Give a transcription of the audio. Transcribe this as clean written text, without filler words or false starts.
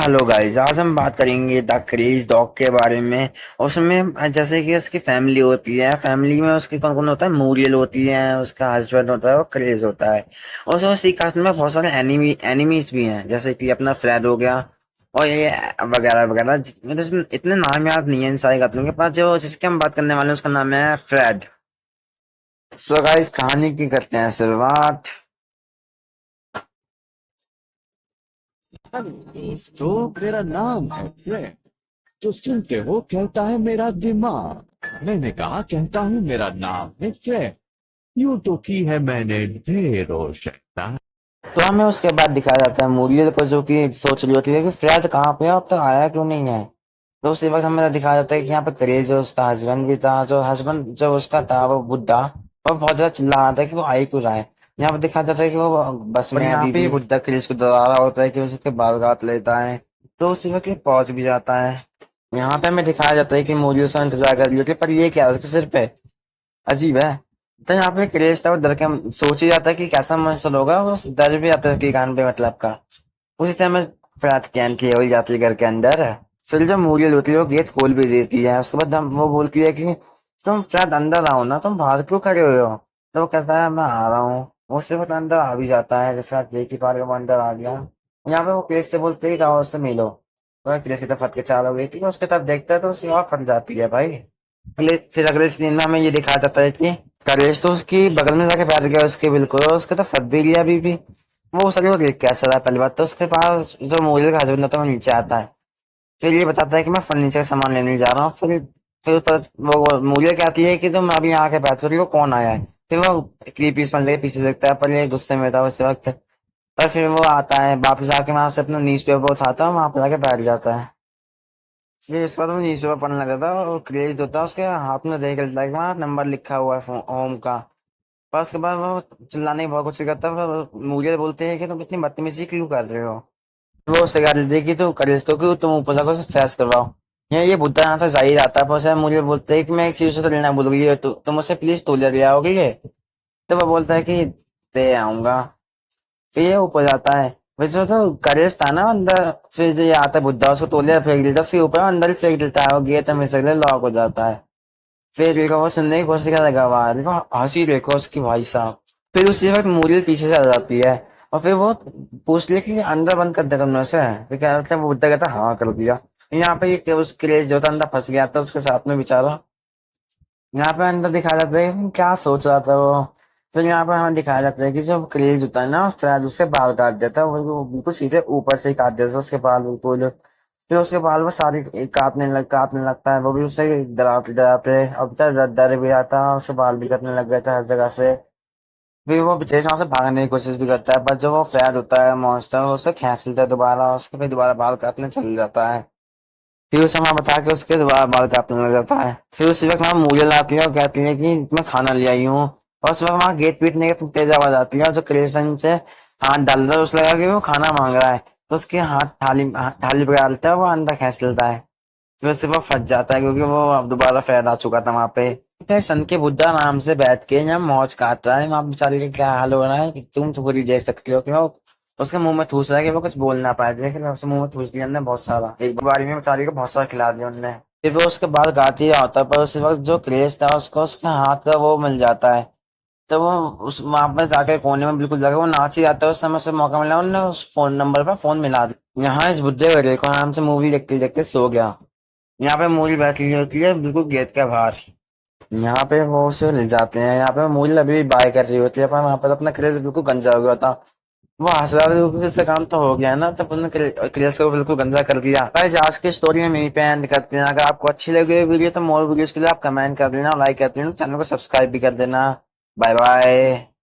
Hello guys, आज हम बात करेंगे द क्रेज डॉग के बारे में। उसमें जैसे कि उसकी फैमिली होती है, फैमिली में उसके कौन कौन होता है। मूरियल होती है, उसका हस्बैंड होता है और क्रेज होता है। और उसमें उसी कास्ट में बहुत सारे एनिमीज भी हैं, जैसे कि अपना फ्रेड हो गया और ये वगैरह वगैरह। मुझे इतने नाम याद नहीं है इन सारे कातलों के पास। जो जिसकी हम बात करने वाले हैं उसका नाम है फ्रेड। सो गाइस, कहानी की करते हैं शुरुआत। तो मेरा नाम है फ्रेड। जो सुनते हो कहता है मेरा दिमाग। मैंने कहा कहता हूँ मेरा नाम है फ्रेड। यूं तो की है मैंने ढेरों शैतान। तो हमें उसके बाद दिखाया जाता है मूरियल को, जो कि सोच रही होती है कि फ्रेड कहाँ पे है, अब तक आया क्यों नहीं है। तो उसी वक्त हमें दिखाया जाता है कि यहाँ पे करेल जो उसका हस्बैंड भी था, जो हस्बैंड जो उसका था वो बुड्ढा, और बहुत ज्यादा चिल्ला रहा था कि वो आई क्यों रहा है। यहाँ पे दिखाया जाता है कि वो बस में यहाँ पे बुड्ढा करेल को डरा रहा होता है कि उसके बाल काट लेता है। तो उसी वक्त ये पहुंच भी जाता है। यहाँ पे हमें दिखाया जाता है कि मूरी उसका इंतजार कर रही होती है, पर ये क्या है उसके सिर पे। अजीब है। तो यहाँ पे क्रेज था, वो डर के सोच ही जाता है कि कैसा मंसल होगा, वो डर भी आता है कि कान पे मतलब का। उसी समय फ्लैट कैंट हो जाती है घर के अंदर। फिर जो मूरियल होती है वो गेट खोल भी देती है। उसके बाद वो बोलती है कि तुम फ्लैट अंदर आओ ना, तुम बाहर क्यों खड़े हुए हो। तो वो कहता है मैं आ रहा हूँ। वो उससे बाद अंदर आ भी जाता है, जैसे आप देख ही पा रहे हो वो अंदर आ गया। यहाँ पे वो क्रेज से बोलते हैं जाओ उससे मिलो। तो क्रेज की तरफ फट के चाल हो गई थी, उसके तरफ देखता है तो उसकी और फट जाती है भाई। फिर अगले सीन में हमें ये दिखाया जाता है कि कलेश तो उसकी बगल में जाके बैठ गया उसके, बिल्कुल, और उसके तो फट भी लिया अभी भी। वो सर वो देख के ऐसा रहा। पहली बात तो उसके पास जो मूरियल का हस्बैंड होता है वो नीचे आता है। फिर ये बताता है कि मैं फर्नीचर का सामान लेने जा रहा हूँ। फिर पर वो मूरियल कहती है कि तुम अभी यहाँ के बैठो, रही हो कौन आया है। फिर वो क्रीपी स्मेल लेके पीछे देखता है, पर ये गुस्से में था उस वक्त। पर फिर वो आता है वापस आके वहां से अपना न्यूज पेपर उठाता है, वहां पर जाके बैठ जाता है। फिर इसके बाद वो न्यूज पेपर पढ़ने लग जाता है और क्रेज होता है उसके हाथ में, देख लेता है कि वहाँ नंबर लिखा हुआ है होम का। पर उसके बाद वो चिल्लाने की बहुत कोशिश करता है, पर मुझे बोलते हैं कि तुम इतनी बदतमीजी क्यों कर रहे हो। वो सिगारेट देखी तो करेज तो कि तुम ऊपर जाकर उसे फैस करवाओ। ये बुद्धा यहाँ से जाहिर आता है, पर उसे मुझे बोलते हैं कि मैं एक चीज से लेना भूल गई है, तुम उसे प्लीज तौलिया ले आओगे। तो वो बोलता है कि दे आऊंगा। फिर ये ऊपर जाता है। फिर जो तो करेज था ना अंदर, फिर जो ये आता है बुद्धा उसको तौलिया फेंक देता है उसके ऊपर, अंदर ही फेंक देता है, वो गेट में से लॉक हो जाता है। फिर देखो वो सुनने की कोशिश कर लगा हुआ है, देखो हंसी देखो उसकी भाई साहब। फिर उसी वक्त मूरियल पीछे से आ जाती है और फिर वो पूछ लिया कि अंदर बंद कर दे तुमने उसे। फिर क्या कहता है, वो बुड्ढा कहता है हाँ कर दिया। यहाँ पे ये उस क्रेज जो था अंदर फंस गया था उसके साथ में बेचारा। यहाँ पे अंदर दिखाया जाता है कि क्या सोच रहा था वो। फिर यहाँ पे हमें दिखाया जाता है कि जब क्रेज होता है ना, फिर उसके बाल काट देता है, वो बिल्कुल सीधे ऊपर से ही काट देता है उसके बाल बिल्कुल। फिर उसके बाल वो सारी काटने लगता है, वो भी उससे डराते डराते। अब तक डर भी आता है, उसके बाल भी कटने लग गए थे हर जगह से। फिर वो बेचारे वहां से भागने की कोशिश भी करता है, पर जो वो फ्रैद होता है मॉन्स्टर, वो उसे खींच लेता है दोबारा, उसके फिर दोबारा बाल काटने चल जाता है। फिर उसे वहां बता के उसके दोबारा बाल काटने लग जाता है। फिर उसी वक्त वहां मूरियल आती है और कहती है कि मैं खाना ले आई हूँ। और उस वक्त वहां गेट पीटने की तेज आवाज आती है, और जो क्रेसन से हाथ डाल रहा है उसे लगा कि वो खाना मांग रहा है। तो उसके हाथ थाली पे डालता है, वो अंदर खींच लेता है। फिर उससे वो फंस जाता है, क्योंकि वो अब दोबारा फैल आ चुका था वहां पे। फिर सन के बुद्धा आराम से बैठ के यहाँ मौज काट रहा है, वहां बेचारी का क्या हाल हो रहा है कि तुम तो पूरी देख सकते हो कि वो उसके मुंह में ठूस रहा है कि वो कुछ बोल ना पाए। देख रहे हो, उसके मुंह में ठूस दिया हमने बहुत सारा, एक बारी में बेचारी को बहुत सारा खिला दिया उनने। फिर वो उसके बाद गाती ही रहा होता है, पर उसी वक्त जो क्रेज था उसको उसके हाथ का वो मिल जाता है। तो वो उस वहां पर जाकर कोने में बिल्कुल जाकर वो नाच ही जाता है। उस समय से मौका मिला, उन्होंने उस फोन नंबर पर फोन मिला दिया। यहाँ इस बुड्ढे गधे को आराम से मूवी देखते देखते सो गया। यहाँ पे मूली बैठी हुई होती है बिल्कुल गेट के बाहर। यहाँ पे वो उसे ले जाते हैं, यहाँ पे मूली अभी भी बाय कर रही होती है, पर वहां पर अपना क्रेज बिल्कुल गंजा हो गया था। वो हंस रहा था क्योंकि उसका काम तो हो गया है ना, तब उन्होंने क्रेज को बिल्कुल गंदा कर दिया। गाइस, आज की स्टोरी हम यहीं पे एंड करते हैं। अगर आपको अच्छी लगी वीडियो तो मोर वीडियोस के लिए आप कमेंट कर देना, लाइक कर देना, चैनल को सब्सक्राइब भी कर देना। Bye bye.